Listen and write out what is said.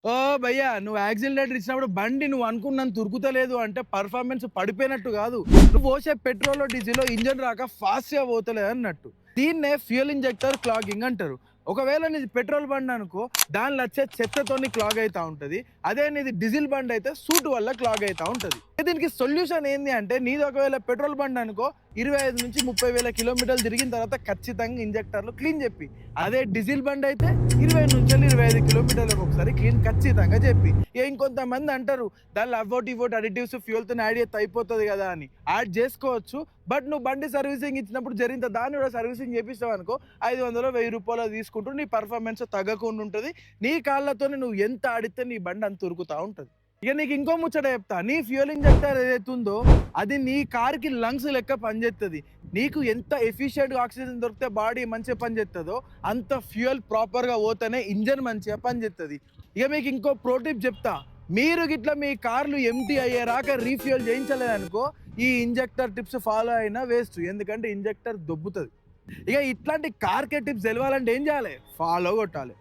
ఓ భయ్యా నువ్వు యాక్సిలరేటర్ ఇచ్చినప్పుడు బండి నువ్వు అనుకున్నంత ఉరుకుతలేదు అంటే పర్ఫార్మెన్స్ పడిపోయినట్టు కాదు. నువ్వు పోసే పెట్రోల్ డీజిల్ ఇంజన్ రాక ఫాస్ట్ గా పోతలేదు అన్నట్టు. దీన్నే ఫ్యూయల్ ఇంజెక్టర్ క్లాగింగ్ అంటారు. ఒకవేళ నీది పెట్రోల్ బండి అనుకో, దానిలో వచ్చే చెత్తతోని క్లాగ్ అవుతా ఉంటది. అదే నీది డీజిల్ బండి అయితే సూట్ వల్ల క్లాగ్ అవుతా ఉంటది. దీనికి సొల్యూషన్ ఏంది అంటే, నీది ఒకవేళ పెట్రోల్ బండి అనుకో, 25,000-30,000 కిలోమీటర్లు తిరిగిన తర్వాత ఖచ్చితంగా ఇంజెక్టర్లు క్లీన్ చెప్పి, అదే డీజిల్ బండి అయితే 20-25 కిలోమీటర్లకు ఒకసారి క్లీన్ ఖచ్చితంగా చెప్పి. ఇక ఇంకొంతమంది అంటారు దానిలో అవోటి ఇవోటి అడిటివ్స్ ఫ్యూయల్తో యాడ్ చేస్తే అయిపోతుంది కదా అని. యాడ్ చేసుకోవచ్చు. బట్ నువ్వు బండి సర్వీసింగ్ ఇచ్చినప్పుడు జరిగిన దాన్ని కూడా సర్వీసింగ్ చేపిస్తావు అనుకో, 500-1000 తీసుకుంటూ నీ పర్ఫార్మెన్స్ తగ్గకుండా ఉంటుంది. నీ కాళ్ళతోనే నువ్వు ఎంత ఆడితే నీ బండి అంత ఉరుకుతా ఉంటుంది. ఇక నీకు ఇంకో ముచ్చట చెప్తా. నీ ఫ్యూయల్ ఇంజెక్టర్ ఏదైతే ఉందో అది నీ కార్కి లంగ్స్ లెక్క పనిచేస్తుంది. నీకు ఎంత ఎఫిషియెంట్గా ఆక్సిజన్ దొరికితే బాడీ మంచిగా పనిచేస్తుందో అంత ఫ్యూయల్ ప్రాపర్గా పోతేనే ఇంజన్ మంచిగా పనిచేస్తుంది. ఇక మీకు ఇంకో ప్రో టిప్ చెప్తా. మీరు గిట్ల మీ కార్లు ఎంటీ అయ్యేరాక రీఫ్యూయల్ చేయించలేదనుకో, ఈ ఇంజెక్టర్ టిప్స్ ఫాలో అయినా వేస్ట్. ఎందుకంటే ఇంజెక్టర్ దొబ్బుతుంది. ఇక ఇట్లాంటి కార్కే టిప్స్ తెలవాలంటే ఏం చేయాలి? ఫాలో కొట్టాలి.